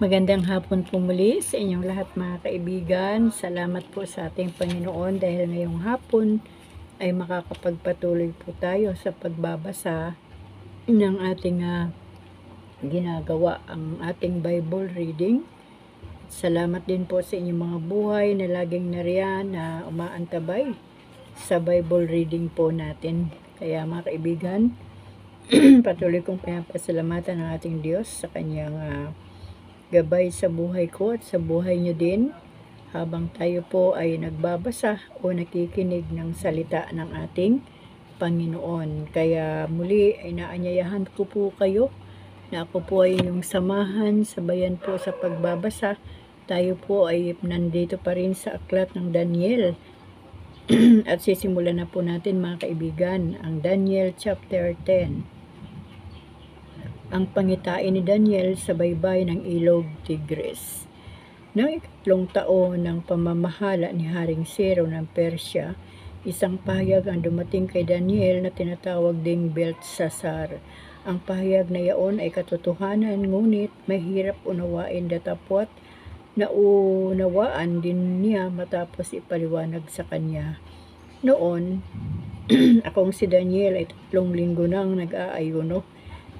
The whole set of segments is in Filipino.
Magandang hapon po muli sa inyong lahat mga kaibigan. Salamat po sa ating Panginoon dahil ngayong hapon ay makakapagpatuloy po tayo sa pagbabasa ng ating ginagawa, ang ating Bible reading. Salamat din po sa inyong mga buhay na laging nariyan na umaantabay sa Bible reading po natin. Kaya mga kaibigan, patuloy kong pinapasalamatan ang ating Diyos sa kanyang gabay sa buhay ko at sa buhay nyo din habang tayo po ay nagbabasa o nakikinig ng salita ng ating Panginoon. Kaya muli ay naanyayahan ko po kayo na ako po ay inyong samahan, sabayan po sa pagbabasa. Tayo po ay nandito pa rin sa aklat ng Daniel at sisimulan na po natin mga kaibigan ang Daniel chapter 10. Ang pangitain ni Daniel sa baybay ng Ilog Tigris. Noong ikatlong taon ng pamamahala ni Haring Ciro ng Persya, isang pahayag ang dumating kay Daniel na tinatawag ding Belteshazzar. Ang pahayag na yaon ay katotohanan, ngunit mahirap unawain datapwat naunawaan din niya matapos ipaliwanag sa kanya. Noon, akong si Daniel ay 3 linggo nang nag-aayuno.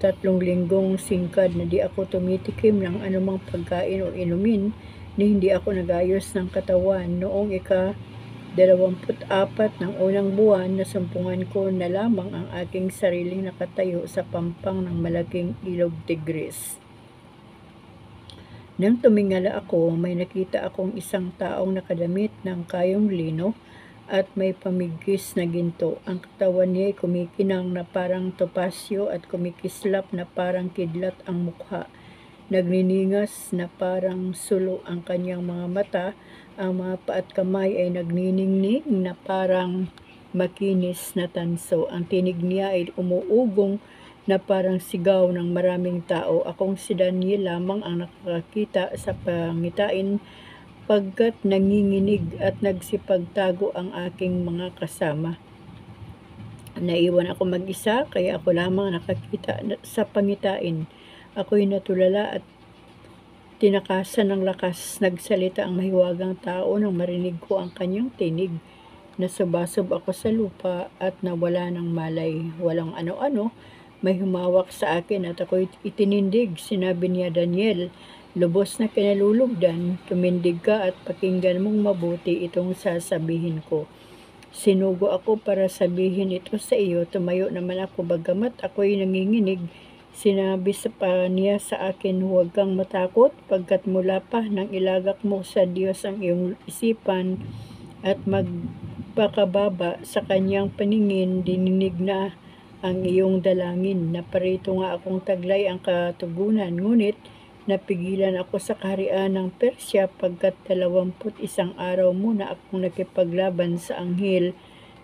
3 linggong singkad na di ako tumitikim ng anumang pagkain o inumin, ni hindi ako nagayos ng katawan. Noong ika-24 ng unang buwan, nasumpungan ko na lamang ang aking sariling nakatayo sa pampang ng malaking ilog Tigris. Nang tumingala ako, may nakita akong isang taong nakadamit ng kayong lino at may pamigkis na ginto. Ang katawan niya ay kumikinang na parang topasyo at kumikislap na parang kidlat ang mukha. Nagniningas na parang sulo ang kanyang mga mata. Ang mga paa at kamay ay nagniningning na parang makinis na tanso. Ang tinig niya ay umuugong na parang sigaw ng maraming tao. Akong si Daniel lamang ang nakakakita sa pangitain, pagkat nanginginig at nagsipagtago ang aking mga kasama. Naiwan ako mag-isa, kaya ako lamang nakakita sa pangitain. Ako'y natulala at tinakasan ng lakas. Nagsalita ang mahiwagang tao nang marinig ko ang kanyang tinig. Nasabasob ako sa lupa at nawala ng malay. Walang ano-ano, may humawak sa akin at ako'y itinindig. Sinabi niya, Daniel, lubos na kinalulugdan, tumindig ka at pakinggan mong mabuti itong sasabihin ko. Sinugo ako para sabihin ito sa iyo. Tumayo naman ako bagamat ako'y nanginginig. Sinabi pa niya sa akin, huwag kang matakot, pagkat mula pa nang ilagak mo sa Diyos ang iyong isipan at magpakababa sa kanyang paningin, dininig na ang iyong dalangin. Naparito nga akong taglay ang katugunan, ngunit napigilan ako sa kaharian ng Persya pagkat 21 araw muna akong nakipaglaban sa anghel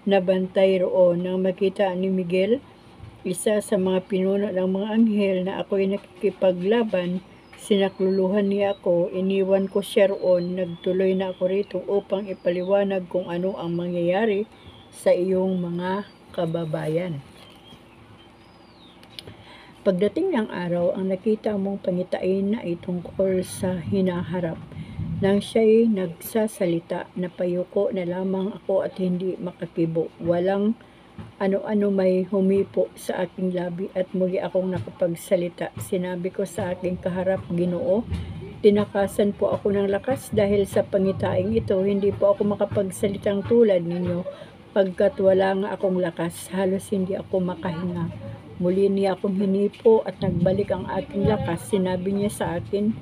na bantay roon. Nang makita ni Miguel, isa sa mga pinuno ng mga anghel, na ako'y nakikipaglaban, sinakluluhan niya ako. Iniwan ko siya roon. Nagtuloy na ako rito upang ipaliwanag kung ano ang mangyayari sa iyong mga kababayan. Pagdating ng araw, ang nakita mong pangitain na ay tungkol sa hinaharap. Nang siya'y nagsasalita, napayuko na lamang ako at hindi makakibo. Walang ano-ano may humipo sa aking labi at muli akong nakapagsalita. Sinabi ko sa aking kaharap, Ginoo, tinakasan po ako ng lakas dahil sa pangitaing ito. Hindi po ako makapagsalitang tulad ninyo, pagkat wala nga akong lakas. Halos hindi ako makahinga. Muli niya akong hinipo at nagbalik ang aking lakas. Sinabi niya sa akin,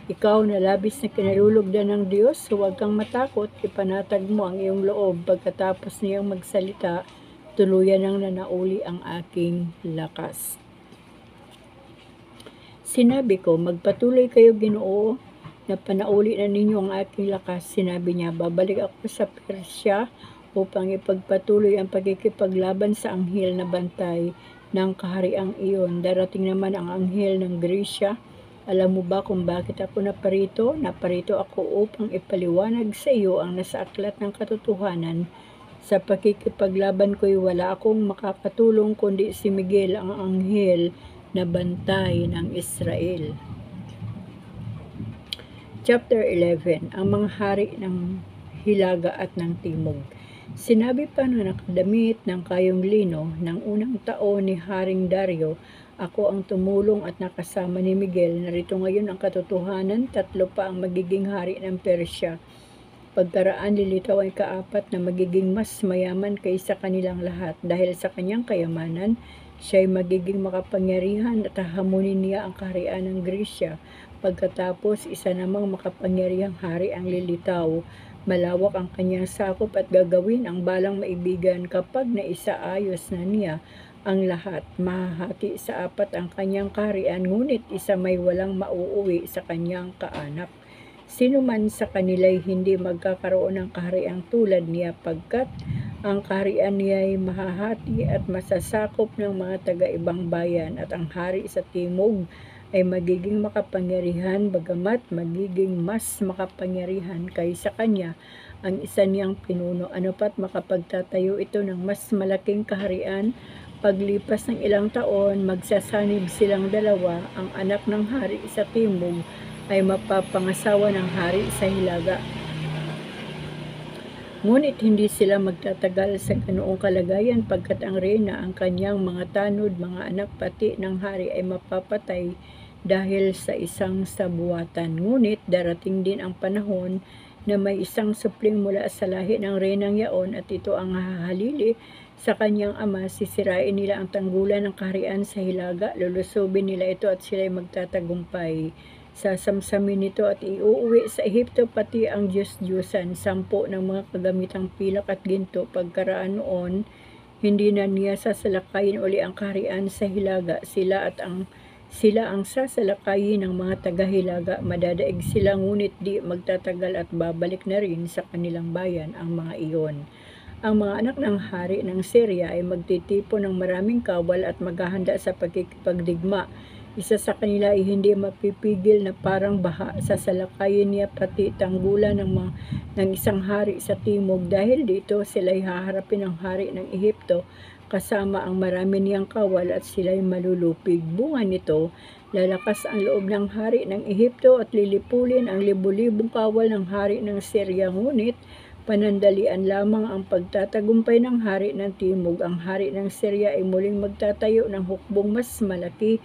ikaw na labis na kinalulugdan ng Diyos, huwag kang matakot, ipanatag mo ang iyong loob. Pagkatapos niyang magsalita, tuluyan nang nanauli ang aking lakas. Sinabi ko, magpatuloy kayo, Ginoo, na panauli na ninyo ang aking lakas. Sinabi niya, babalik ako sa Persya upang ipagpatuloy ang pagkikipaglaban sa anghel na bantay ng kahariang iyon. Darating naman ang anghel ng Gresya. Alam mo ba kung bakit ako naparito? Naparito ako upang ipaliwanag sa iyo ang nasa aklat ng katotohanan. Sa pakikipaglaban ko'y wala akong makakatulong kundi si Miguel, ang anghel na bantay ng Israel. Chapter 11, ang mga hari ng Hilaga at ng Timog. Sinabi pa na nakadamit ng kayong lino ng unang taon ni Haring Dario, ako ang tumulong at nakasama ni Miguel. Narito ngayon ang katotohanan, 3 pa ang magiging hari ng Persya. Pagkaraan lilitaw ay kaapat na magiging mas mayaman kaysa kanilang lahat. Dahil sa kanyang kayamanan, siya ay magiging makapangyarihan at hahamunin niya ang kaharian ng Grisya. Pagkatapos, isa namang makapangyarihang hari ang lilitaw. Malawak ang kanyang sakop at gagawin ang balang maibigan kapag naisaayos na niya ang lahat. Mahahati sa 4 ang kanyang kaharian, ngunit isa may walang mauuwi sa kanyang kaanak. Sino man sa kanila'y hindi magkakaroon ng kahariang tulad niya, pagkat ang kaharian niya ay mahahati at masasakop ng mga taga-ibang bayan, at ang hari sa timog ay magiging makapangyarihan, bagamat magiging mas makapangyarihan kaysa kanya ang isa niyang pinuno. Ano pat makapagtatayo ito ng mas malaking kaharian. Paglipas ng ilang taon, magsasanib silang dalawa. Ang anak ng hari sa timog ay mapapangasawa ng hari sa hilaga. Ngunit hindi sila magtatagal sa ganoong kalagayan, pagkat ang reyna, ang kanyang mga tanod, mga anak pati ng hari ay mapapatay dahil sa isang sabuatan. Ngunit darating din ang panahon na may isang supling mula sa lahi ng reynang yaon, at ito ang hahalili sa kanyang ama. Sisirain nila ang tanggulan ng kaharian sa hilaga, lulusubin nila ito at sila'y magtatagumpay. Sasamsamin nito at iuuwi sa Ehipto pati ang Diyos-Diyosan, 10 ng mga kagamitang pilak at ginto. Pagkaraan noon, hindi na niya sasalakayin uli ang kaharian sa hilaga. Sila ang sasalakayin ng mga taga-hilaga. Madadaig sila, ngunit di magtatagal at babalik na rin sa kanilang bayan ang mga iyon. Ang mga anak ng hari ng Syria ay magtitipon ng maraming kawal at maghahanda sa pagkikipagdigma. Isa sa kanila ay hindi mapipigil na parang baha. Sasalakayin niya pati tanggulan ng isang hari sa timog. Dahil dito sila'y haharapin ng hari ng Ehipto kasama ang marami niyang kawal, at sila'y malulupig. Bunga nito, lalakas ang loob ng hari ng Ehipto at lilipulin ang libu-libong kawal ng hari ng Syria. Ngunit panandalian lamang ang pagtatagumpay ng hari ng timog. Ang hari ng Syria ay muling magtatayo ng hukbong mas malaki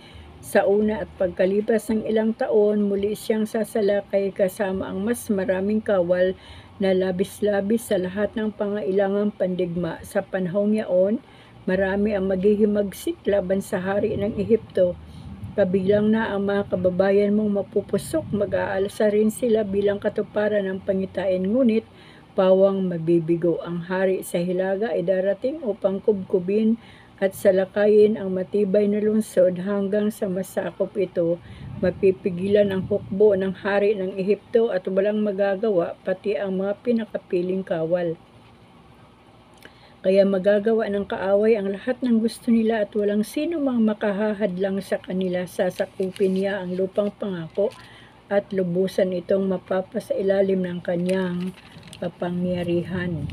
sa una, at pagkalipas ng ilang taon, muli siyang sasalakay kasama ang mas maraming kawal na labis-labis sa lahat ng pangailangang pandigma. Sa panahong yaon, marami ang maghihimagsik laban sa hari ng Ehipto. Kabilang na ang mga kababayan mong mapupusok. Mag-aalsa rin sila bilang katuparan ng pangitain, ngunit pawang mabibigo. Ang hari sa hilaga ay darating upang kubkubin at salakayin ang matibay na lungsod. Hanggang sa masakop ito, mapipigilan ang hukbo ng hari ng Ehipto at walang magagawa, pati ang mga pinakapiling kawal. Kaya magagawa ng kaaway ang lahat ng gusto nila, at walang sino mang makahahadlang sa kanila. Sasakupin niya ang lupang pangako at lubusan itong mapapasailalim ng kanyang kapangyarihan.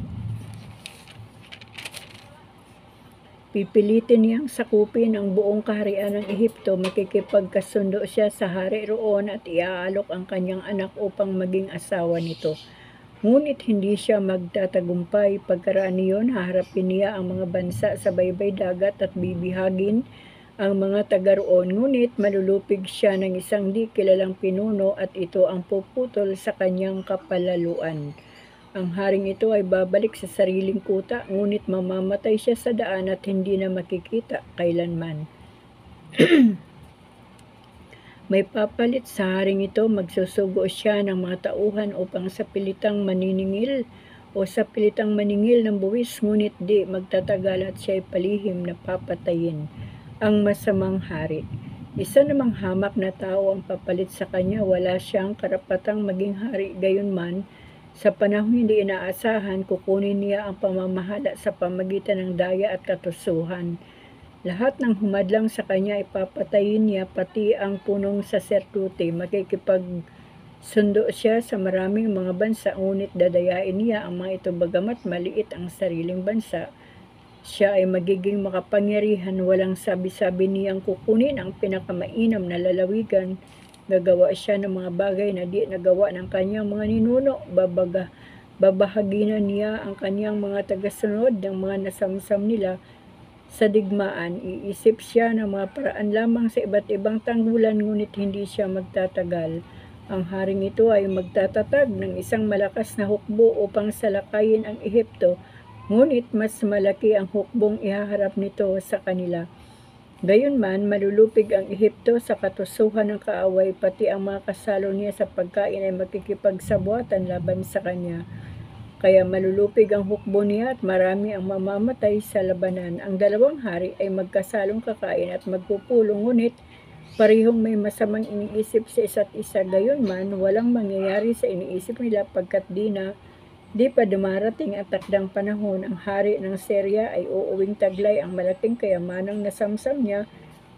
Pipilitin niyang sakupin ang buong kaharian ng Ehipto. Makikipagkasundo siya sa hari roon at iaalok ang kanyang anak upang maging asawa nito. Ngunit hindi siya magtatagumpay. Pagkaraan niyon, haharapin niya ang mga bansa sa baybay dagat at bibihagin ang mga taga roon. Ngunit malulupig siya ng isang di kilalang pinuno, at ito ang puputol sa kanyang kapalaluan. Ang haring ito ay babalik sa sariling kuta, ngunit mamamatay siya sa daan at hindi na makikita kailanman. May papalit sa haring ito. Magsusugo siya ng mga tauhan upang sa pilitang maningil ng buwis, ngunit di magtatagal at siya ay palihim na papatayin. Ang masamang hari. Isa namang hamak na tao ang papalit sa kanya. Wala siyang karapatang maging hari, gayunman sa panahong hindi inaasahan, kukunin niya ang pamamahala sa pamagitan ng daya at katusuhan. Lahat ng humadlang sa kanya ipapatayin niya, pati ang punong saserdote. Makikipagsundo siya sa maraming mga bansa, ngunit dadayain niya ang mga ito. Bagamat maliit ang sariling bansa, siya ay magiging makapangyarihan. Walang sabi-sabi niyang kukunin ang pinakamainam na lalawigan Gagawa siya ng mga bagay na di nagawa ng kanyang mga ninuno. Babahaginan niya ang kanyang mga tagasunod ng mga nasamsam nila sa digmaan. Iisip siya ng mga paraan lamang sa iba't ibang tanggulan, ngunit hindi siya magtatagal. Ang haring ito ay magtatatag ng isang malakas na hukbo upang salakayin ang Ehipto, ngunit mas malaki ang hukbong ihaharap nito sa kanila. Gayunman, malulupig ang Ehipto sa katusuhan ng kaaway, pati ang mga kasalo niya sa pagkain ay makikipagsabwatan laban sa kanya. Kaya malulupig ang hukbo niya at marami ang mamamatay sa labanan. Ang dalawang hari ay magkasalong kakain at magpupulong, ngunit parehong may masamang iniisip sa isa't isa. Gayunman, walang mangyayari sa iniisip nila pagkat di pa dumarating ang takdang panahon. Ang hari ng Syria ay uuwing taglay ang malaking kayamanang nasamsam niya,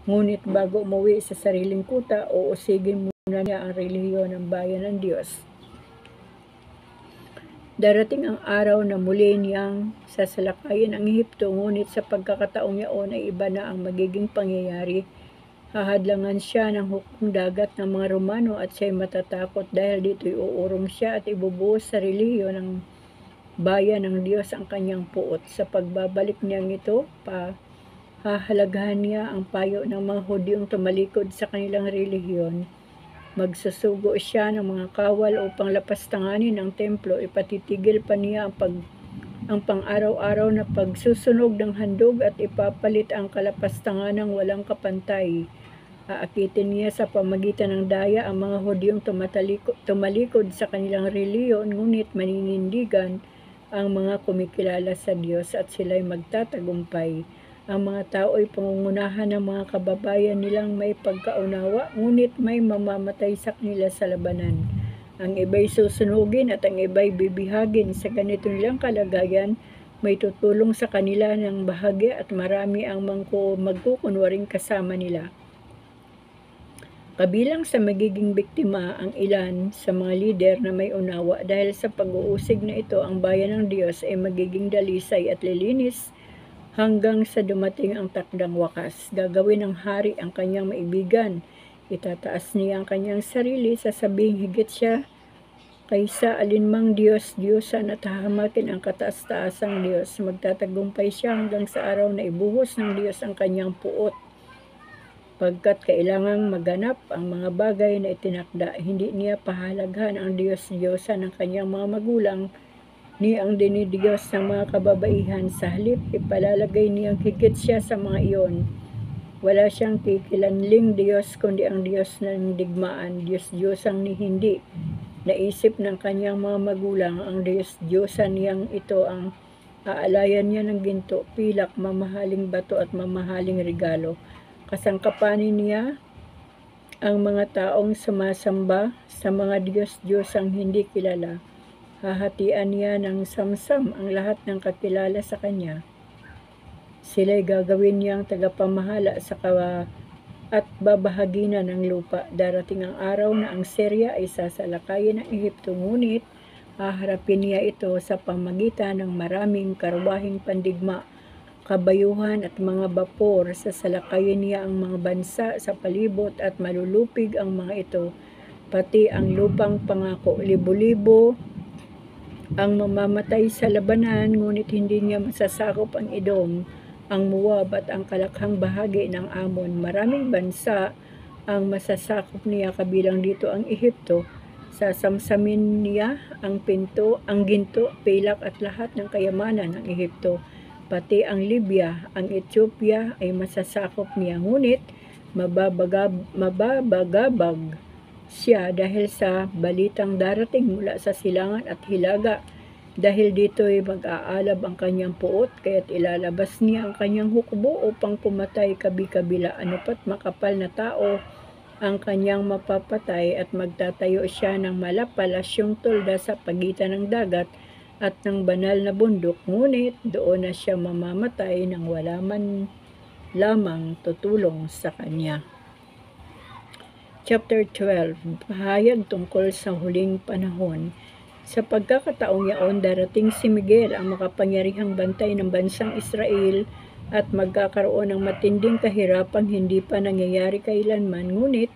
ngunit bago umuwi sa sariling kuta, uusigin muna niya ang relihiyon ng bayan ng Diyos. Darating ang araw na muli niyang sasalakayin ang Ehipto, ngunit sa pagkakataong yaon ay iba na ang magiging pangyayari. Hahadlangan siya ng hukbong dagat ng mga Romano at siya'y matatakot dahil dito'y uurong siya at ibubuhos sa relihiyon ng bayan ng Diyos ang kanyang puot. Sa pagbabalik niyang ito, hahalagahan niya ang payo ng mga Hudyong tumalikod sa kanilang relihiyon. Magsusugo siya ng mga kawal upang lapastanganin ang templo. Ipatitigil pa niya ang pang-araw-araw na pagsusunog ng handog at ipapalit ang kalapastanganang walang kapantay. Aakitin niya sa pamagitan ng daya ang mga Hudyong tumalikod sa kanilang reliyon, ngunit maninindigan ang mga kumikilala sa Diyos at sila'y magtatagumpay. Ang mga tao ay pangungunahan ng mga kababayan nilang may pagkaunawa, ngunit may mamamatay sa kanila sa labanan. Ang iba'y susunugin at ang iba'y bibihagin. Sa ganito nilang kalagayan, may tutulong sa kanila ng bahagya at marami ang magkukunwaring kasama nila. Kabilang sa magiging biktima ang ilan sa mga lider na may unawa. Dahil sa pag-uusig na ito, ang bayan ng Diyos ay magiging dalisay at lilinis hanggang sa dumating ang takdang wakas. Gagawin ng hari ang kanyang maibigan. Itataas niya ang kanyang sarili, sasabihin higit siya kaysa alinmang Diyos-Diyosan at hahamakin ang kataas-taasang Diyos. Magtatagumpay siya hanggang sa araw na ibuhos ng Diyos ang kanyang puot. Pagkat kailangang maganap ang mga bagay na itinakda, hindi niya pahalagahan ang Diyos-Diyosan ng kanyang mga magulang, ni ang dinidiyos ng mga kababaihan. Sa halip, ipalalagay niyang higit siya sa mga iyon. Wala siyang kikilanling Diyos, kundi ang Diyos ng digmaan, Diyos-Diyosang ni hindi naisip ng kanyang mga magulang. Ang Diyos-Diyosan niyang ito ang aalayan niya ng ginto, pilak, mamahaling bato at mamahaling regalo. Kasangkapanin niya ang mga taong sumasamba sa mga Diyos-Diyosang hindi kilala. Hahatian niya ng samsam ang lahat ng kakilala sa kanya. Sila'y gagawin niyang tagapamahala sa at babahaginan ng lupa. Darating ang araw na ang Syria ay sasalakayin ng Ehipto, ngunit haharapin niya ito sa pamagitan ng maraming karwahing pandigma, kabayuhan at mga bapor. Sasalakayin niya ang mga bansa sa palibot at malulupig ang mga ito, pati ang lupang pangako. Libo-libo ang mamamatay sa labanan, ngunit hindi niya masasakop ang Edom, ang Moab at ang kalakhang bahagi ng Amon. Maraming bansa ang masasakop niya, kabilang dito ang Ehipto. Sasamsamin niya ang ginto, pilak at lahat ng kayamanan ng Ehipto. Pati ang Libya, ang Ethiopia ay masasakop niya, ngunit mababagabag siya dahil sa balitang darating mula sa silangan at hilaga. Dahil dito'y mag-aalab ang kanyang puot, kaya't ilalabas niya ang kanyang hukbo upang pumatay kabi-kabila. Anupat makapal na tao ang kanyang mapapatay, at magtatayo siya ng malapalasyong tolda sa pagitan ng dagat at ng banal na bundok, ngunit doon na siya mamamatay nang wala man lamang tutulong sa kanya. Chapter 12, pahayag tungkol sa huling panahon. Sa pagkakataong yaon, darating si Miguel, ang makapangyarihang bantay ng bansang Israel, at magkakaroon ng matinding kahirapang hindi pa nangyayari kailanman, ngunit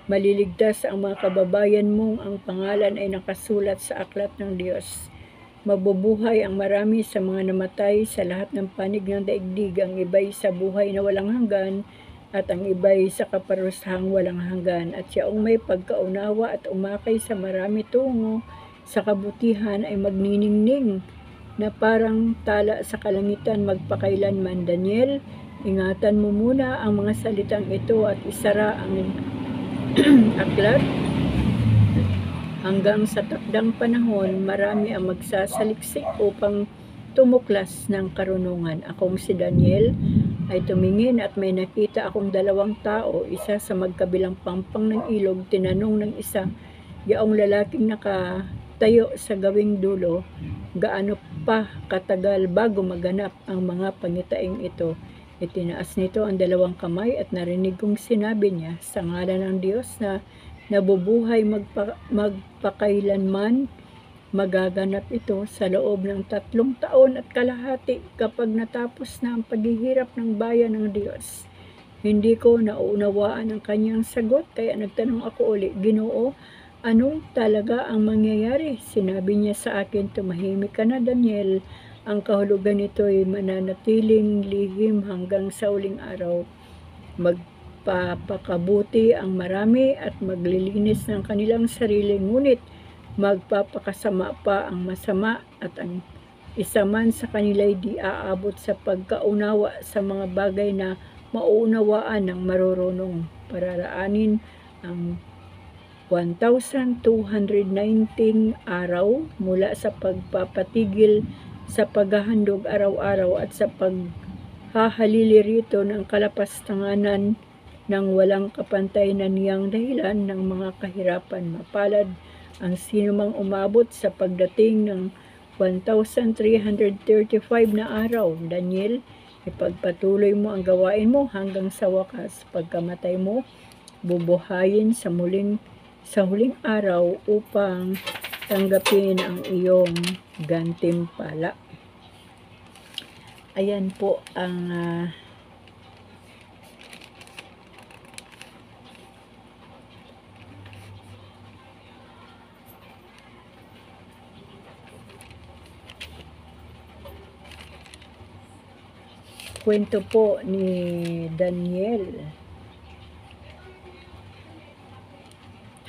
Maliligtas ang mga kababayan mong ang pangalan ay nakasulat sa aklat ng Diyos. Mabubuhay ang marami sa mga namatay sa lahat ng panig ng daigdig, ang iba'y sa buhay na walang hanggan, at ang iba'y sa kaparusahang walang hanggan. At siyaong may pagkaunawa at umakay sa marami tungo sa kabutihan ay magniningning na parang tala sa kalangitan magpakailanman. Daniel, ingatan mo muna ang mga salitang ito at isara ang aklat. Hanggang sa takdang panahon, marami ang magsasaliksik upang tumuklas ng karunungan. Akong si Daniel ay tumingin at may nakita akong dalawang tao, isa sa magkabilang pampang ng ilog. Tinanong ng isa, yaong lalaking nakatayo sa gawing dulo, gaano pa katagal bago maganap ang mga pangitaing ito? Itinaas nito ang dalawang kamay at narinig kong sinabi niya, sa ngalan ng Diyos na nabubuhay magpakailanman, magaganap ito sa loob ng 3 taon at kalahati kapag natapos na ang paghihirap ng bayan ng Diyos. Hindi ko nauunawaan ang kanyang sagot, kaya nagtanong ako uli, Ginoo, anong talaga ang mangyayari? Sinabi niya sa akin, tumahimik ka na, Daniel. Ang kahulugan nito ay mananatiling lihim hanggang sa uling araw. Magpapakabuti ang marami at maglilinis ng kanilang sarili, ngunit magpapakasama pa ang masama, at ang isa man sa kanila ay di aabot sa pagkaunawa sa mga bagay na mauunawaan ng marurunong. Pararaanin ang 1,219 araw mula sa pagpapatigil sa paghahandog araw-araw at sa paghahalili rito ng kalapastanganan ng walang kapantay na niyang dahilan ng mga kahirapan. Mapalad ang sinumang umabot sa pagdating ng 1,335 na araw. Daniel, ipagpatuloy mo ang gawain mo hanggang sa wakas. Pagkamatay mo, bubuhayin sa huling araw upang tanggapin ang iyong gantimpala. Ayan po ang kwento po ni Daniel.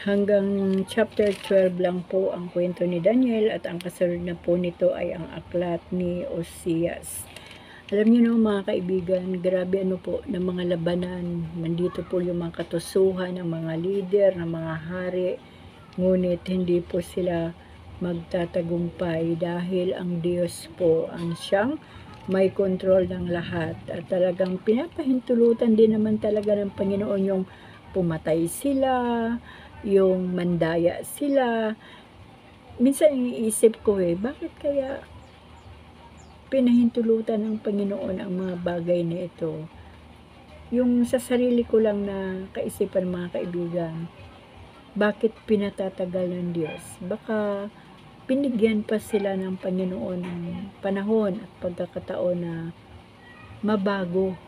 Hanggang chapter 12 lang po ang kwento ni Daniel, at ang kasunod na po nito ay ang aklat ni Osias. Alam niyo no mga kaibigan, grabe po ng mga labanan. Nandito po yung mga katusuhan ng mga leader, ng mga hari, ngunit hindi po sila magtatagumpay dahil ang Diyos po ang siyang may kontrol ng lahat. At talagang pinapahintulutan din naman talaga ng Panginoon yung pumatay sila, yung mandaya sila. Minsan iniisip ko bakit kaya pinahintulutan ng Panginoon ang mga bagay na ito? Yung sa sarili ko lang na kaisipan mga kaibigan, bakit pinatatagal ng Diyos? Baka binigyan pa sila ng Panginoon ng panahon at pagkakataon na mabago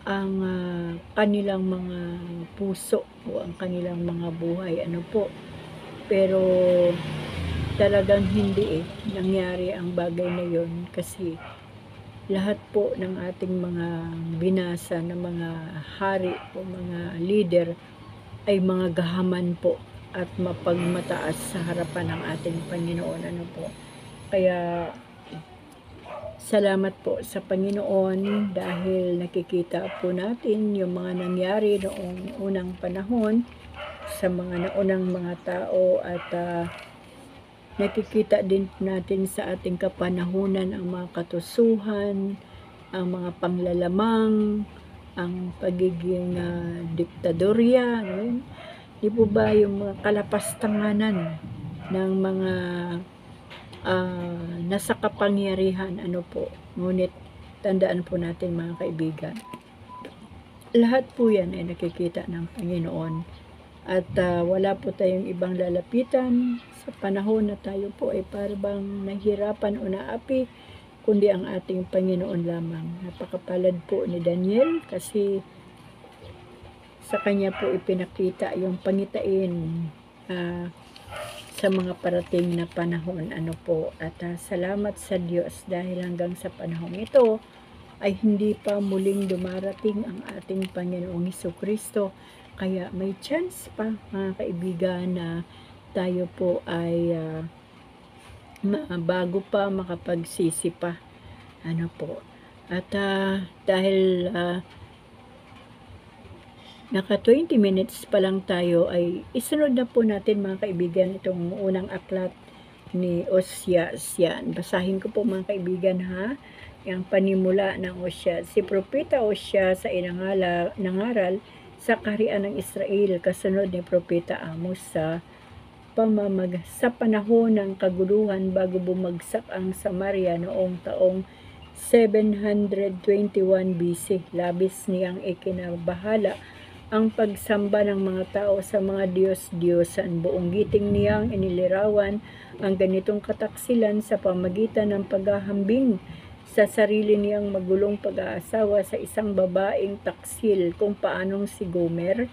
ang kanilang mga puso o ang kanilang mga buhay. Pero talagang hindi nangyari ang bagay na yon, kasi lahat po ng ating mga binasa na mga hari o mga leader ay mga gahaman po at mapagmataas sa harapan ng ating Panginoon. Kaya salamat po sa Panginoon dahil nakikita po natin yung mga nangyari noong unang panahon sa mga naunang mga tao, at nakikita din natin sa ating kapanahunan ang mga katusuhan, ang mga panglalamang, ang pagiging diktadorya, di po ba, yung mga kalapastanganan ng mga nasa kapangyarihan, ngunit tandaan po natin mga kaibigan, lahat po yan ay nakikita ng Panginoon, at wala po tayong ibang lalapitan sa panahon na tayo po ay parang nahirapan o naapi, kundi ang ating Panginoon lamang. Napakapalad po ni Daniel kasi sa kanya po ipinakita yung pangitain sa mga parating na panahon. At salamat sa Diyos dahil hanggang sa panahon ito ay hindi pa muling dumarating ang ating Panginoong Hesukristo. Kaya may chance pa mga kaibigan na tayo po ay bago pa makapagsisi pa. At dahil naka 20 minutes pa lang tayo, ay isunod na po natin mga kaibigan itong unang aklat ni Oseas. Yan, basahin ko po mga kaibigan yung panimula ng Oseas. Si Propeta Oseas ay nangaral sa kaharian ng Israel, kasunod ni Propeta Amos sa panahon ng kaguluhan bago bumagsak ang Samaria noong taong 721 BC. Labis niyang ikinabahala ang pagsamba ng mga tao sa mga Diyos-Diyosan. Buong giting niyang inilirawan ang ganitong kataksilan sa pamagitan ng paghahambing sa sarili niyang magulong pag-aasawa sa isang babaeng taksil, kung paanong si Gomer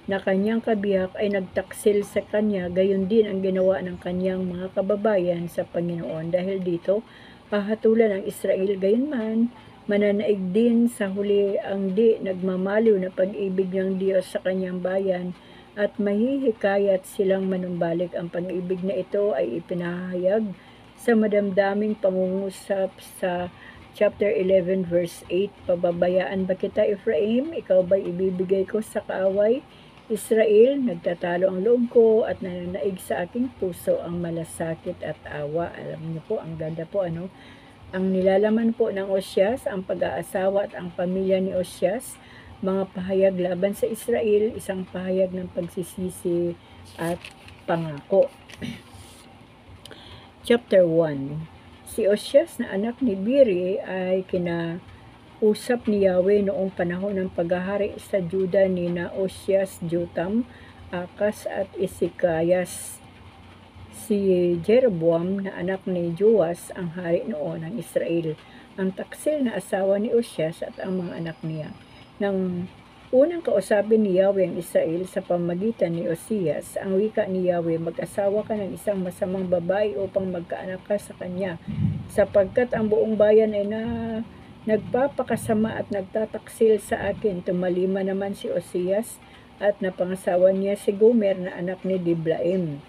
na kanyang kabiyak ay nagtaksil sa kanya, gayon din ang ginawa ng kanyang mga kababayan sa Panginoon. Dahil dito, hahatulan ang Israel, gayunman mananaig din sa huli ang di nagmamaliw na pag-ibig ng Diyos sa kanyang bayan, at mahihikayat silang manumbalik. Ang pag-ibig na ito ay ipinahayag sa madamdaming pangungusap sa chapter 11 verse 8. Pababayaan ba kita, Ephraim? Ikaw ba'y ibibigay ko sa kaaway? Israel, nagtatalo ang loob ko at nananaig sa aking puso ang malasakit at awa. Alam niyo po, ang ganda po, Ang nilalaman po ng Oseas, ang pag-aasawa at ang pamilya ni Oseas, mga pahayag laban sa Israel, isang pahayag ng pagsisisi at pangako. Chapter 1. Si Oseas na anak ni Biri ay kinausap ni Yahweh noong panahon ng paghahari sa Juda ni na Oseas, Jotam, Akas at Ezekias. Si Jeroboam na anak ni Joas ang hari noon ng Israel, ang taksil na asawa ni Oseas at ang mga anak niya. Nang unang kausapin ni Yahweh ang Israel sa pamagitan ni Oseas, ang wika ni Yahweh, mag-asawa ka ng isang masamang babae upang magkaanak ka sa kanya, sapagkat ang buong bayan ay nagpapakasama at nagtataksil sa akin. Tumalima naman si Oseas at napangasawa niya si Gomer na anak ni Diblaim.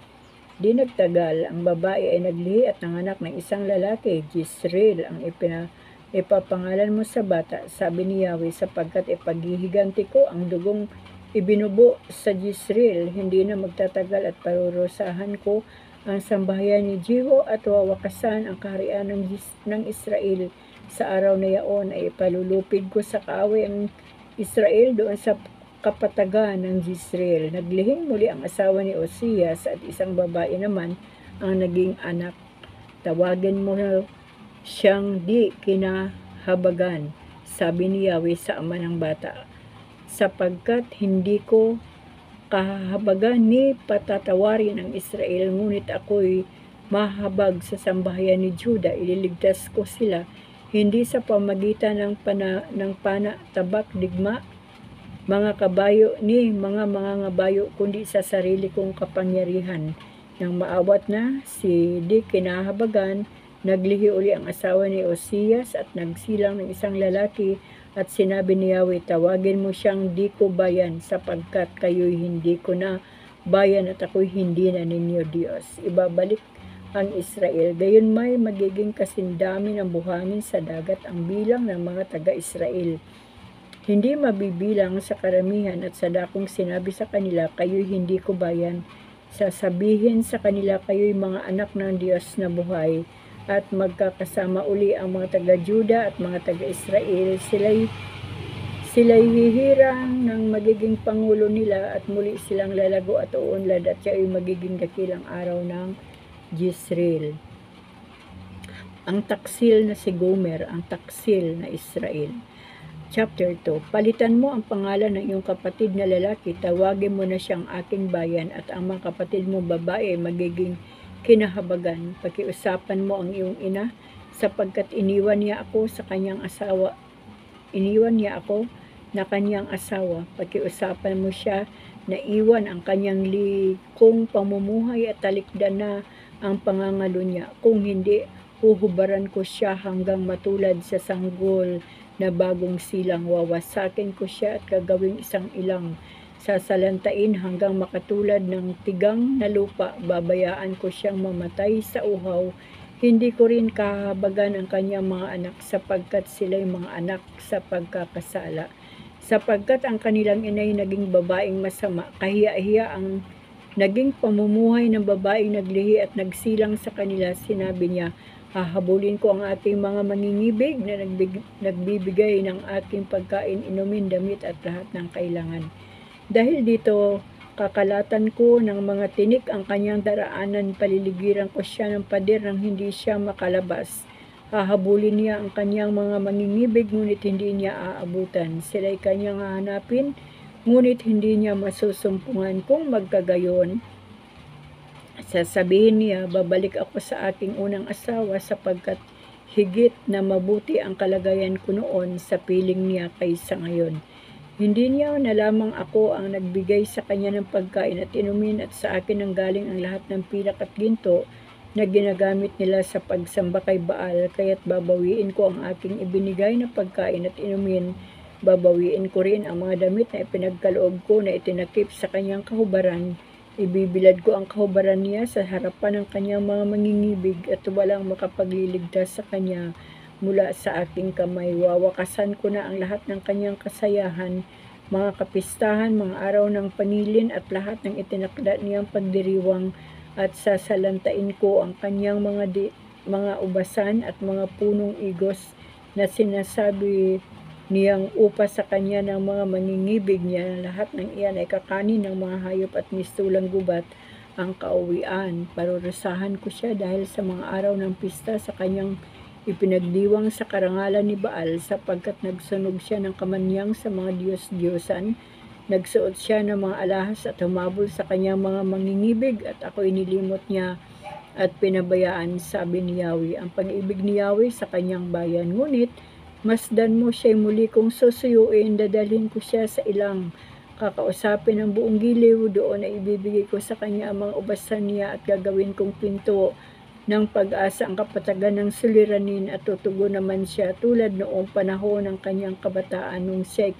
Di nagtagal, ang babae ay naglihi at nanganak ng isang lalaki, Jezreel ang ipapangalan mo sa bata, sabi ni Yahweh, sapagkat ipaghihiganti ko ang dugong ibinubo sa Jezreel. Hindi na magtatagal at parurusahan ko ang sambahayan ni Jeho at wawakasan ang kaharian ng Israel. Sa araw na yaon ay ipalulupig ko sa kaaway ang Israel doon sa kapatagan ng Jezreel. Naglihing muli ang asawa ni Oseas at isang babae naman ang naging anak. Tawagin mo siyang di kinahabagan, sabi ni Yahweh sa ama ng bata, sapagkat hindi ko kahabagan ni patatawarin ang Israel, ngunit ako'y mahabag sa sambahayan ni Juda. Ililigtas ko sila, hindi sa pamagitan ng tabak digma, mga ngabayo, kundi sa sarili kong kapangyarihan. Nang maawat na si di kinahabagan, naglihi uli ang asawa ni Oseas at nagsilang ng isang lalaki, at sinabi ni Yahweh, tawagin mo siyang di ko bayan, sapagkat kayo'y hindi ko na bayan at ako'y hindi na ninyo Diyos. Ibabalik ang Israel, gayon may magiging kasindami ng buhangin sa dagat ang bilang ng mga taga-Israel. Hindi mabibilang sa karamihan, at sa dakong sinabi sa kanila, kayo'y hindi ko bayan. Sasabihin sa kanila, kayo'y mga anak ng Diyos na buhay. At magkakasama uli ang mga taga-Juda at mga taga-Israel. Sila'y hihirang ng magiging pangulo nila, at muli silang lalago at uunlad, at siya'y magiging dakilang araw ng Jezreel. Ang taksil na si Gomer, ang taksil na Israel. Chapter 2. Palitan mo ang pangalan ng iyong kapatid na lalaki, tawagin mo na siyang aking bayan, at ang mga kapatid mo babae magiging kinahabagan. Pakiusapan mo ang iyong ina, sapagkat iniwan niya ako na kanyang asawa. Pakiusapan mo siya na iwan ang kanyang likong pamumuhay at talikdan na ang pangangalo niya. Kung hindi, huhubaran ko siya hanggang matulad sa sanggol na bagong silang. Wawasakin ko siya at gagawing isang ilang. Sasalantain hanggang makatulad ng tigang na lupa. Babayaan ko siyang mamatay sa uhaw. Hindi ko rin kahabagan ang kanyang mga anak sapagkat sila'y mga anak sa pagkakasala. Sapagkat ang kanilang inay naging babaeng masama, kahiya-hiya ang naging pamumuhay ng babaeng naglihi at nagsilang sa kanila. Sinabi niya, hahabulin ko ang aking mga mangingibig na nagbibigay ng aking pagkain, inumin, damit at lahat ng kailangan. Dahil dito, kakalatan ko ng mga tinik ang kanyang daraanan, paliligiran ko siya ng pader nang hindi siya makalabas. Hahabulin niya ang kanyang mga mangingibig, ngunit hindi niya aabutan. Sila'y kanyang hahanapin, ngunit hindi niya masusumpungan. Kung magkagayon, sasabihin niya, babalik ako sa aking unang asawa sapagkat higit na mabuti ang kalagayan ko noon sa piling niya kaysa ngayon. Hindi niya na lamang ako ang nagbigay sa kanya ng pagkain at inumin at sa akin ang galing ang lahat ng pilak at ginto na ginagamit nila sa pagsamba kay Baal, kaya't babawiin ko ang aking ibinigay na pagkain at inumin. Babawiin ko rin ang mga damit na ipinagkaloob ko na itinakip sa kanyang kahubaran. Ibibilad ko ang kahubaran niya sa harapan ng kanyang mga mangingibig at walang makapagliligtas sa kanya mula sa aking kamay. Wawakasan ko na ang lahat ng kanyang kasayahan, mga kapistahan, mga araw ng panilin at lahat ng itinakda niyang pagdiriwang, at sasalantain ko ang kanyang mga ubasan at mga punong igos na sinasabi niyang upa sa kanya ng mga mangingibig niya. Lahat ng iyan ay kakanin ng mga hayop at mistulang gubat ang kauwian. Parurusahan ko siya dahil sa mga araw ng pista sa kanyang ipinagdiwang sa karangalan ni Baal, sapagkat nagsunog siya ng kamanyang sa mga diyos-diyosan. Nagsuot siya ng mga alahas at humabol sa kanyang mga mangingibig, at ako'y nilimot niya at pinabayaan, sabi ni Yahweh, ang pag-ibig ni Yahweh sa kanyang bayan. Ngunit masdan mo siya'y muli kong susuyuin, dadalhin ko siya sa ilang, kakausapin ang buong giliw, doon ay ibibigay ko sa kanya ang mga ubasan niya at gagawin kong pinto ng pag-asa ang kapatagan ng suliranin, at tutugon naman siya tulad noong panahon ng kanyang kabataan nung siya'y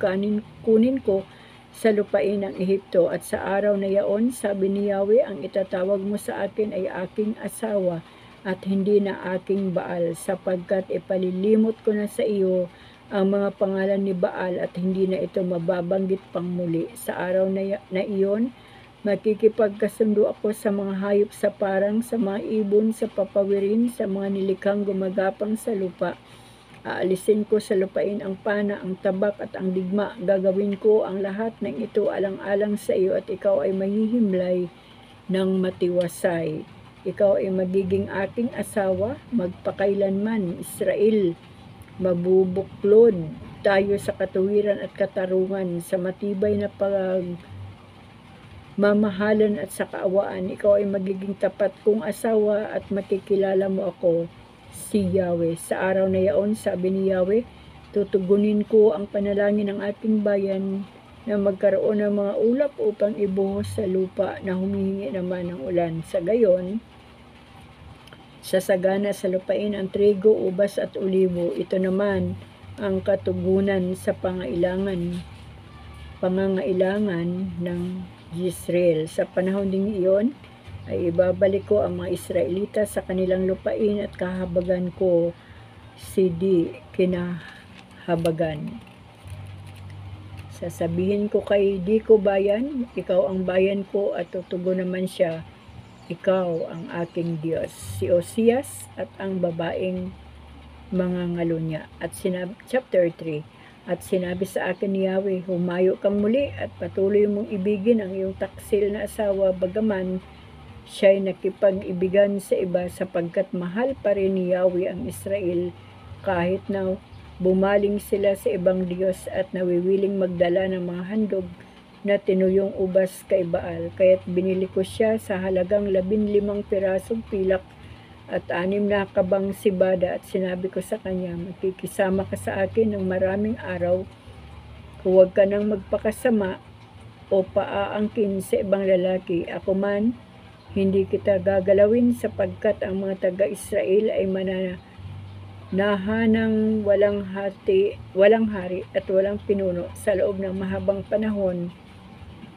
kunin ko sa lupain ng Ehipto. At sa araw na yaon, sabi ni Yahweh, ang itatawag mo sa akin ay aking asawa at hindi na aking Baal, sapagkat ipalilimot ko na sa iyo ang mga pangalan ni Baal at hindi na ito mababanggit pang muli. Sa araw na iyon, makikipagkasundo ako sa mga hayop sa parang, sa mga ibon, sa papawirin, sa mga nilikhang gumagapang sa lupa. Aalisin ko sa lupain ang pana, ang tabak at ang digma. Gagawin ko ang lahat ng ito alang-alang sa iyo, at ikaw ay mahihimlay ng matiwasay. Ikaw ay magiging aking asawa magpakailanman. Israel, mabubuklod tayo sa katuwiran at katarungan, sa matibay na pagmamahalan at sa kaawaan. Ikaw ay magiging tapat kong asawa at makikilala mo ako, si Yahweh. Sa araw na yaon, sabi ni Yahweh, tutugunin ko ang panalangin ng aking bayan na magkaroon ng mga ulap upang ibuhos sa lupa na humihingi naman ng ulan. Sa gayon, sasagana sa lupain ang trigo, ubas at olibo. Ito naman ang katugunan sa pangangailangan ng Israel. Sa panahon ding iyon, ay ibabalik ko ang mga Israelita sa kanilang lupain at kahabagan ko di kinahabagan. Sasabihin ko kay di ko bayan, ikaw ang bayan ko, at tutugon naman siya, ikaw ang aking Diyos. Si Osias at ang babaeng mga ngalo niya. At chapter 3, at sinabi sa akin ni Yahweh, humayo kang muli at patuloy mong ibigin ang iyong taksil na asawa, bagaman siya'y nakipag-ibigan sa iba, sapagkat mahal pa rin ni Yahweh ang Israel, kahit na bumaling sila sa ibang Diyos at nawiwiling magdala ng mga handog na tinuyong ubas kay Baal. Kaya't binili ko siya sa halagang 15 pirasong pilak at 6 na kabang sibada, at sinabi ko sa kanya, makikisama ka sa akin ng maraming araw Huwag ka nang magpakasama o paaangkin sa ibang lalaki. Ako man, hindi kita gagalawin sapagkat ang mga taga-Israel ay mananahanang walang hari at walang pinuno sa loob ng mahabang panahon.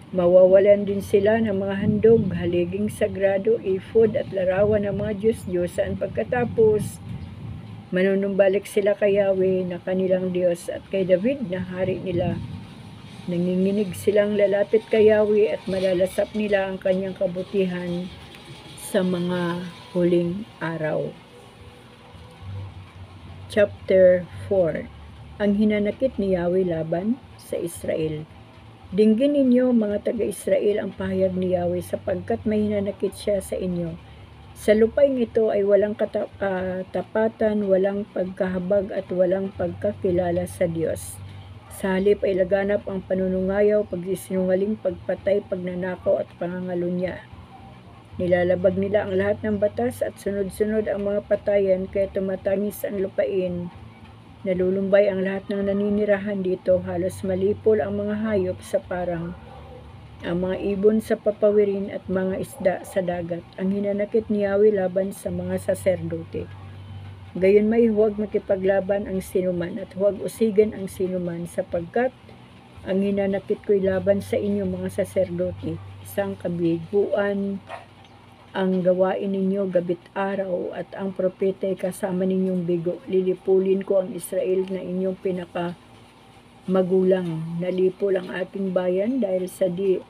Mawawalan din sila ng mga handog, haliging sagrado, ifod at larawan ng mga Diyos-Diyosan. Pagkatapos, manunumbalik sila kay Yahweh na kanilang Diyos at kay David na hari nila. Nanginginig silang lalapit kay Yahweh at malalasap nila ang kanyang kabutihan sa mga huling araw. Chapter 4. Ang hinanakit ni Yahweh laban sa Israel. Dinggin ninyo mga taga-Israel ang pahayag ni Yahweh sapagkat may hinanakit siya sa inyo. Sa lupaing ito ay walang katapatan, walang pagkahabag at walang pagkakilala sa Diyos. Sa halip ay laganap ang panunungayaw, pagsisinungaling, pagpatay, pagnanakaw at pangangalunya. Nilalabag nila ang lahat ng batas at sunod-sunod ang mga patayan, kaya tumatangis ang lupain. Nalulumbay ang lahat ng naninirahan dito, halos malipol ang mga hayop sa parang, ang mga ibon sa papawirin at mga isda sa dagat. Ang hinanakit ni Yahweh laban sa mga saserdote. Gayunmay huwag makipaglaban ang sinuman at huwag usigan ang sinuman sapagkat ang hinanakit ko'y laban sa inyo mga saserdote. Isang kabiguan ang gawain ninyo gabit araw at ang propeta ay kasama ninyong bigo. Lilipulin ko ang Israel na inyong pinakamagulang. Nalipol ang aking bayan dahil sa di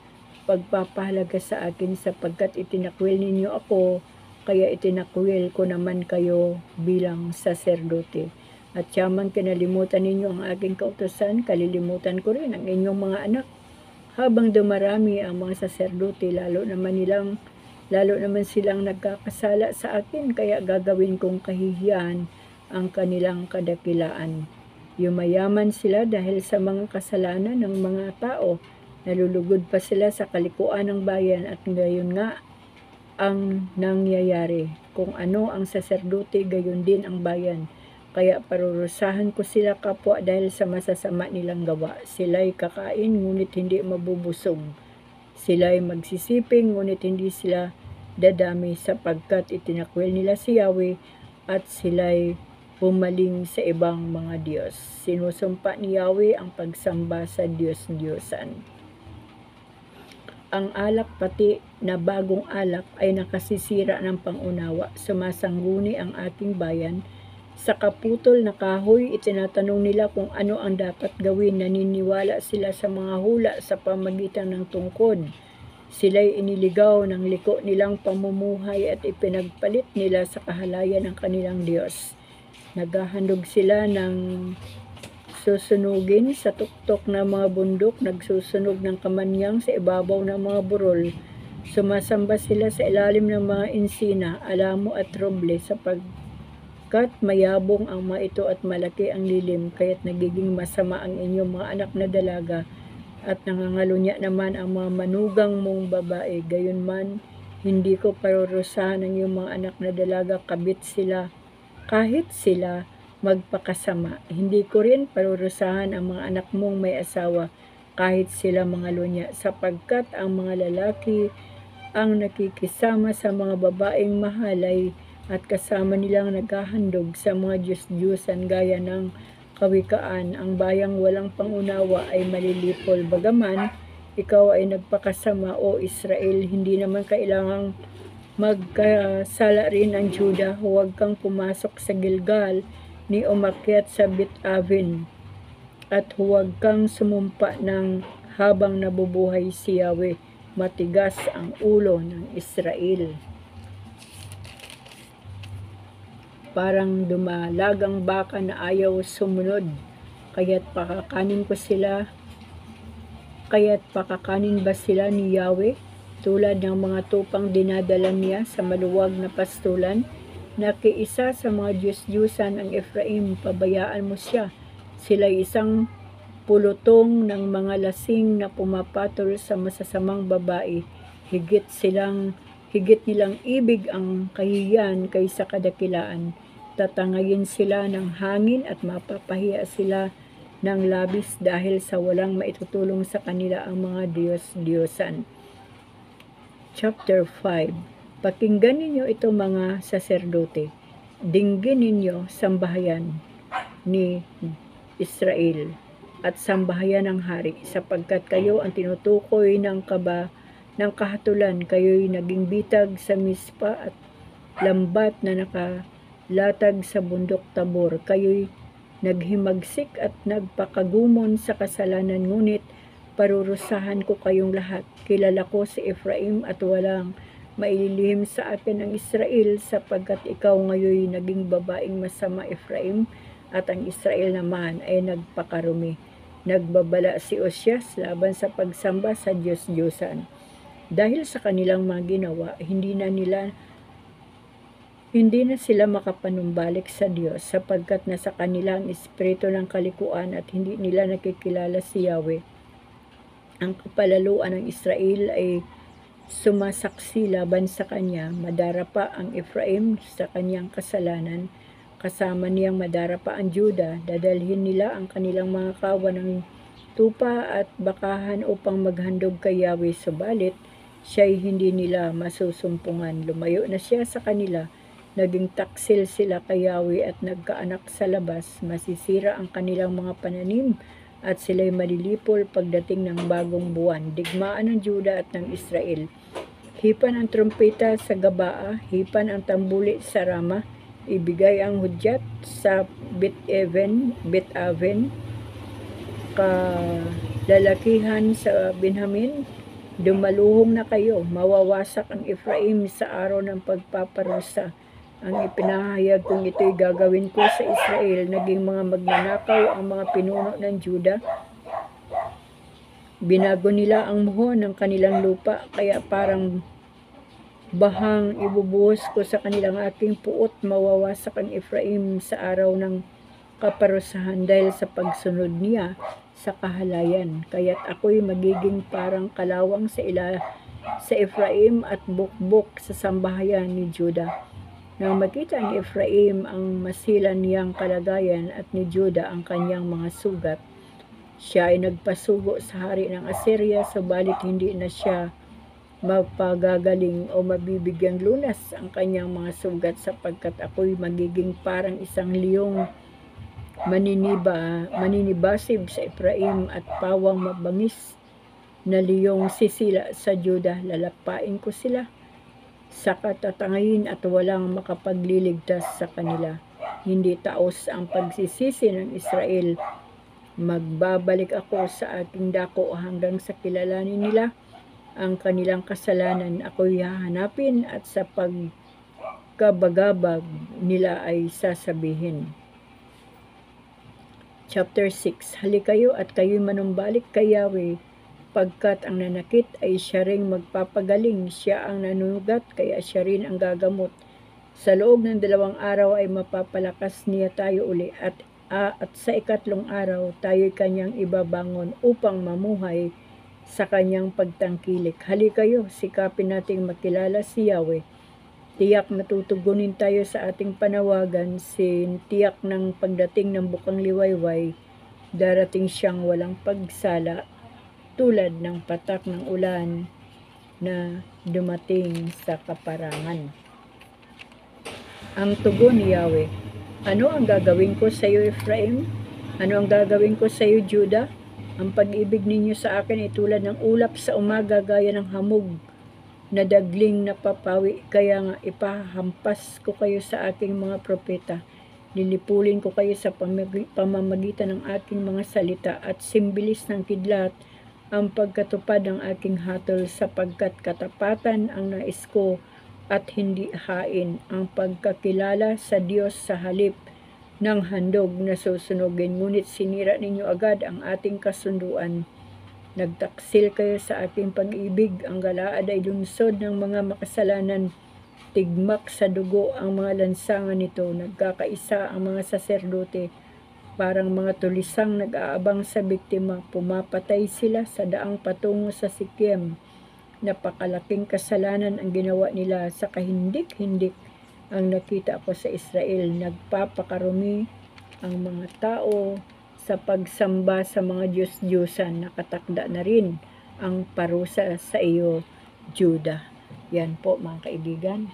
pagpapahalaga sa akin sapagkat itinakwil ninyo ako, kaya itinakwil ko naman kayo bilang saserdote. At siyamang kinalimutan ninyo ang aking kautusan, kalilimutan ko rin ang inyong mga anak. Habang dumarami ang mga saserdote, lalo naman silang nagkakasala sa akin, kaya gagawin kong kahihiyan ang kanilang kadakilaan. Yumayaman sila dahil sa mga kasalanan ng mga tao. Nalulugod pa sila sa kalikuan ng bayan at gayon nga ang nangyayari. Kung ano ang saserdote, gayon din ang bayan. Kaya parurusahan ko sila kapwa dahil sa masasama nilang gawa. Sila'y kakain ngunit hindi mabubusog. Sila'y magsisiping ngunit hindi sila dadami sapagkat itinakwil nila si Yahweh at sila'y bumaling sa ibang mga Diyos. Sinusumpa ni Yahweh ang pagsamba sa Diyos-Diyosan. Ang alak pati na bagong alak ay nakasisira ng pangunawa. Sumasangguni ang aking bayan. Sa kaputol na kahoy, itinatanong nila kung ano ang dapat gawin. Naniniwala sila sa mga hula sa pamagitan ng tungkod. Sila'y iniligaw ng liko nilang pamumuhay at ipinagpalit nila sa kahalayan ng kanilang Diyos. Naghahandog sila ng susunugin sa tuktok ng mga bundok, nagsusunog ng kamanyang sa ibabaw ng mga burol. Sumasamba sila sa ilalim ng mga insina, alamo at roble sapagkat mayabong ang mga ito at malaki ang lilim, kaya't nagiging masama ang inyong mga anak na dalaga at nangangalunya naman ang mga manugang mong babae. Gayunman, hindi ko parurusahan ang iyong mga anak na dalaga kahit sila magpakasama. Hindi ko rin parurusahan ang mga anak mong may asawa kahit sila mga lunya, sapagkat ang mga lalaki ang nakikisama sa mga babaeng mahalay at kasama nilang naghahandog sa mga Diyos-Diyosan gaya ng kawikaan. Ang bayang walang pangunawa ay malilipol. Bagaman ikaw ay nagpakasama, o Israel, hindi naman kailangang magkasala rin ang Juda. Huwag kang pumasok sa Gilgal ni umakyat sa Bet-aven at huwag kang sumumpa ng habang nabubuhay si Yahweh. Matigas ang ulo ng Israel. Parang dumalagang baka na ayaw sumunod. Kaya't pakakanin ba sila ni Yahweh tulad ng mga tupang dinadala niya sa maluwag na pastulan? Nakiisa sa mga Diyos-Diyusan ang Ephraim, pabayaan mo siya. Sila'y isang pulutong ng mga lasing na pumapatol sa masasamang babae. Higit nilang ibig ang kahihiyan kaysa kadakilaan. Tatangayin sila ng hangin at mapapahiya sila ng labis dahil sa walang maitutulong sa kanila ang mga Diyos-Diyosan. Chapter 5. Pakinggan ninyo ito mga saserdote. Dinggin ninyo sambahayan ni Israel at sambahayan ng hari, sapagkat kayo ang tinutukoy ng kahatulan. Kayo'y naging bitag sa Mispa at lambat na nakalatag sa bundok Tabor. Kayo'y naghimagsik at nagpakagumon sa kasalanan, ngunit parurusahan ko kayong lahat. Kilala ko si Ephraim at walang maililihim sa akin ang Israel, sapagkat ikaw ngayon naging babaeng masama, Ephraim, at ang Israel naman ay nagpakarumi. Nagbabala si Osyas laban sa pagsamba sa Diyos-Diyosan. Dahil sa kanilang mga ginawa, hindi na sila makapanumbalik sa Diyos, sapagkat nasa kanila ang espiritu ng kalikuan at hindi nila nakikilala si Yahweh. Ang kapalaluan ng Israel ay sumasaksi laban sa kanya. Madarapa ang Ephraim sa kanyang kasalanan, kasama niyang madarapa ang Juda. Dadalhin nila ang kanilang mga kawan ng tupa at bakahan upang maghandog kay Yahweh, subalit siya'y hindi nila masusumpungan. Lumayo na siya sa kanila, naging taksil sila kay Yahweh at nagkaanak sa labas. Masisira ang kanilang mga pananim at sila'y malilipol pagdating ng bagong buwan. Digmaan ng Juda at ng Israel. Hipan ang trompeta sa Gabaa, hipan ang tambuli sa Rama, ibigay ang hudyat sa Bet-aven, kalalakihan sa Benjamin. Dumaluhong na kayo, mawawasak ang Ephraim sa araw ng pagpaparusa. Ang ipinahayag kong ito'y gagawin ko sa Israel. Naging mga magnanakaw ang mga pinuno ng Juda. Binago nila ang muho ng kanilang lupa, kaya parang bahang ibubuhos ko sa kanilang aking puot. Mawawasak ang Ephraim sa araw ng kaparusahan dahil sa pagsunod niya sa kahalayan. Kaya't ako'y magiging parang kalawang sa Ephraim at bukbok sa sambahayan ni Juda. Nang makita ni Ephraim ang masilan niyang kalagayan at ni Juda ang kanyang mga sugat, siya ay nagpasugo sa hari ng Assyria, subalit hindi na siya mapagagaling o mabibigyang lunas ang kanyang mga sugat, sapagkat ako'y magiging parang isang liyong maninibasib sa Ephraim at pawang mabangis na liyong sisila sa Juda. Lalapain ko sila sa katatangayin at walang makapagliligtas sa kanila. Hindi taos ang pagsisisi ng Israel. Magbabalik ako sa aking dako hanggang sa kilalanin nila ang kanilang kasalanan. Ako'y hahanapin at sa pagkabagabag nila ay sasabihin. Chapter 6. Halikayo at kayo'y manumbalik kay Yahweh, pagkat ang nanakit ay siya ring magpapagaling. Siya ang nanunugat, kaya siya rin ang gagamot. Sa loob ng 2 araw ay mapapalakas niya tayo uli, at sa ikatlong araw tayo'y kanyang ibabangon upang mamuhay sa kanyang pagtangkilik. Halikayo, sikapin nating makilala si Yahweh. Tiyak natutugunin tayo sa ating panawagan. Tiyak ng pagdating ng bukang liwayway, darating siyang walang pagsala, tulad ng patak ng ulan na dumating sa kaparangan. Ang tugon ni Yahweh. Ano ang gagawin ko sa iyo, Ephraim? Ano ang gagawin ko sa iyo, Judah? Ang pag-ibig ninyo sa akin ay tulad ng ulap sa umaga, gaya ng hamog na dagling napapawi. Kaya nga ipahampas ko kayo sa aking mga propeta. Lilipulin ko kayo sa pamamagitan ng aking mga salita, at simbilis ng kidlat ang pagkatupad ng aking hatol, sapagkat katapatan ang nais ko at hindi hain, ang pagkakilala sa Diyos sa halip ng handog na susunugin. Ngunit sinira ninyo agad ang ating kasunduan. Nagtaksil kayo sa aking pag-ibig. Ang Galaad ay lunsod ng mga makasalanan. Tigmak sa dugo ang mga lansangan nito. Nagkakaisa ang mga saserdote, parang mga tulisang nag-aabang sa biktima. Pumapatay sila sa daang patungo sa Sikem. Napakalaking kasalanan ang ginawa nila. Sa kahindik-hindik ang nakita ko sa Israel. Nagpapakarumi ang mga tao sa pagsamba sa mga Diyos-Diyosan, nakatakda na rin ang parusa sa iyo, Juda. Yan po mga kaibigan.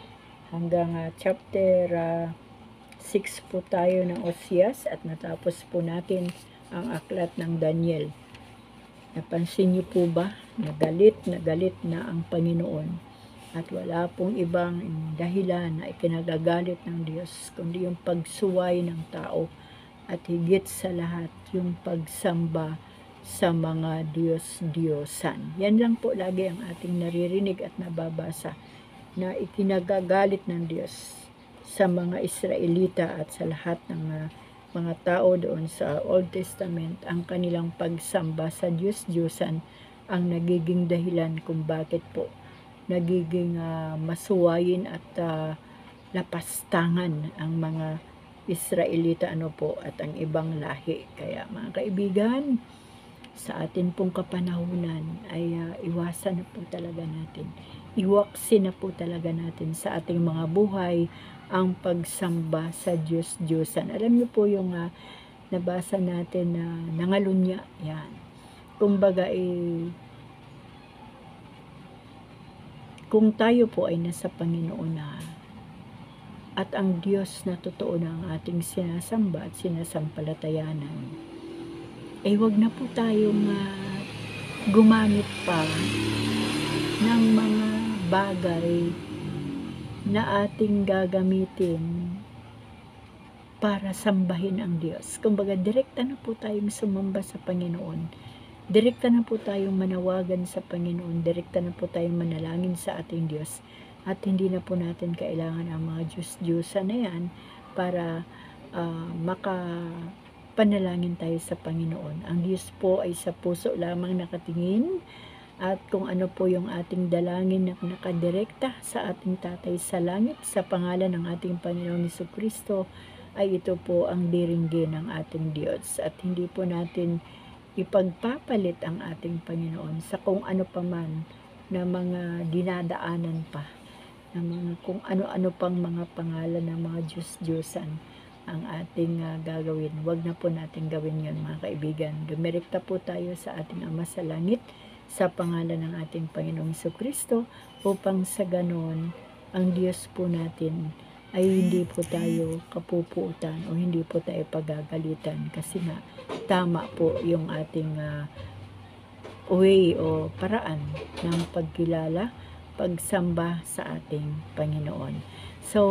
Hanggang chapter 6 po tayo ng Oseas at natapos po natin ang aklat ng Daniel. Napansin niyo po ba na galit na ang Panginoon at wala pong ibang dahilan na ikinagagalit ng Diyos kundi yung pagsuway ng tao at higit sa lahat yung pagsamba sa mga Diyos-Diyosan. Yan lang po lagi ang ating naririnig at nababasa na ikinagagalit ng Diyos sa mga Israelita at sa lahat ng mga tao doon sa Old Testament. Ang kanilang pagsamba sa Diyos-Diyosan ang nagiging dahilan kung bakit po nagiging masuwayin at lapastangan ang mga Israelita at ang ibang lahi. Kaya mga kaibigan, sa atin pong kapanahunan ay iwasan na po talaga natin. Iwaksin na po talaga natin sa ating mga buhay ang pagsamba sa Diyos-Diyosan. Alam niyo po yung nabasa natin na nangalunya, yan. Kumbaga kung tayo po ay nasa Panginoon at ang Diyos na totoo na ang ating sinasamba at sinasampalatayanan, wag na po tayong gumamit pa ng mga bagay na ating gagamitin para sambahin ang Diyos. Kumbaga, direkta na po tayong sumamba sa Panginoon. Direkta na po tayong manawagan sa Panginoon. Direkta na po tayong manalangin sa ating Diyos. At hindi na po natin kailangan ang mga Diyos-Diyosan na yan para makapanalangin tayo sa Panginoon. Ang Diyos po ay sa puso lamang nakatingin. At kung ano po yung ating dalangin na nakadirekta sa ating Tatay sa langit, sa pangalan ng ating Panginoong Jesucristo, ay ito po ang diringgin ng ating Diyos. At hindi po natin ipagpapalit ang ating Panginoon sa kung ano pa man na mga dinadaanan pa, na mga kung ano-ano pang mga pangalan ng mga Diyos-Diyosan ang ating gagawin. Huwag na po natin gawin yun mga kaibigan. Dumirekta po tayo sa ating Ama sa Langit sa pangalan ng ating Panginoong Jesucristo upang sa ganon ang Diyos po natin ay hindi po tayo kapupuutan o hindi po tayo pagagalitan kasi nga tama po yung ating way o paraan ng pagkilala, pagsamba sa ating Panginoon. So,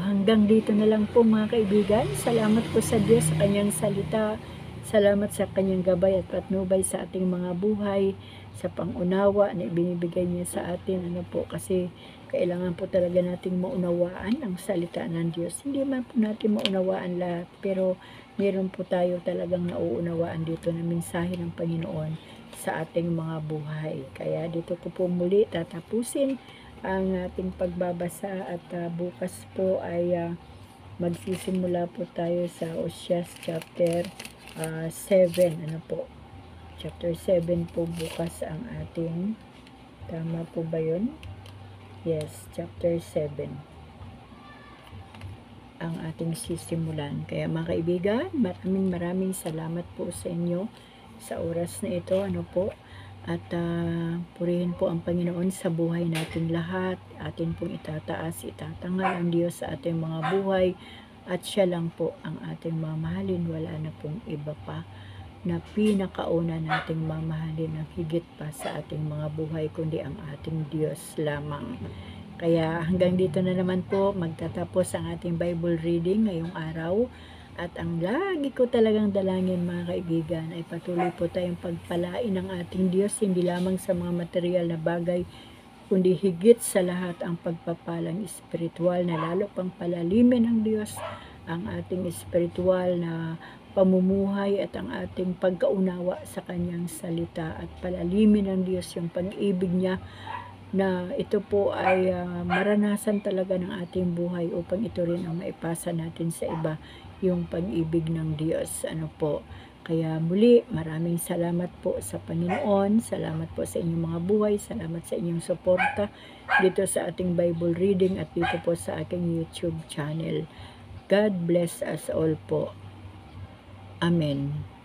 hanggang dito na lang po mga kaibigan. Salamat po sa Diyos sa kanyang salita. Salamat sa kanyang gabay at patnubay sa ating mga buhay, sa pangunawa na ibinibigay niya sa atin. Kasi kailangan po talaga nating maunawaan ang salita ng Diyos. Hindi man po natin maunawaan lahat, pero meron po tayo talagang nauunawaan dito na mensahe ng Panginoon sa ating mga buhay. Kaya dito ko po muli tatapusin ang ating pagbabasa at bukas po ay magsisimula po tayo sa Oseas chapter 7. Chapter 7 po bukas ang ating, tama po ba yun? Yes, chapter 7 ang ating sisimulan. Kaya mga kaibigan, maraming salamat po sa inyo sa oras na ito, at purihin po ang Panginoon sa buhay nating lahat. Atin pong itataas, itatangal ang Diyos sa ating mga buhay, at siya lang po ang ating mamahalin. Wala na pong iba pa na pinakauna nating mamahalin ng higit pa sa ating mga buhay, kundi ang ating Diyos lamang. Kaya hanggang dito na naman po magtatapos ang ating Bible reading ngayong araw. At ang lagi ko talagang dalangin mga kaibigan ay patuloy po tayong pagpalain ng ating Diyos, hindi lamang sa mga material na bagay, kundi higit sa lahat ang pagpapalang espiritual na lalo pang palalimin ng Diyos ang ating espiritual na pamumuhay at ang ating pagkaunawa sa kanyang salita, at palalimin ng Diyos yung pag-ibig niya na ito po ay maranasan talaga ng ating buhay upang ito rin ang maipasa natin sa iba, yung pag-ibig ng Diyos. Kaya muli, maraming salamat po sa Panginoon. Salamat po sa inyong mga buhay. Salamat sa inyong suporta dito sa ating Bible reading at dito po sa aking YouTube channel. God bless us all po. Amen.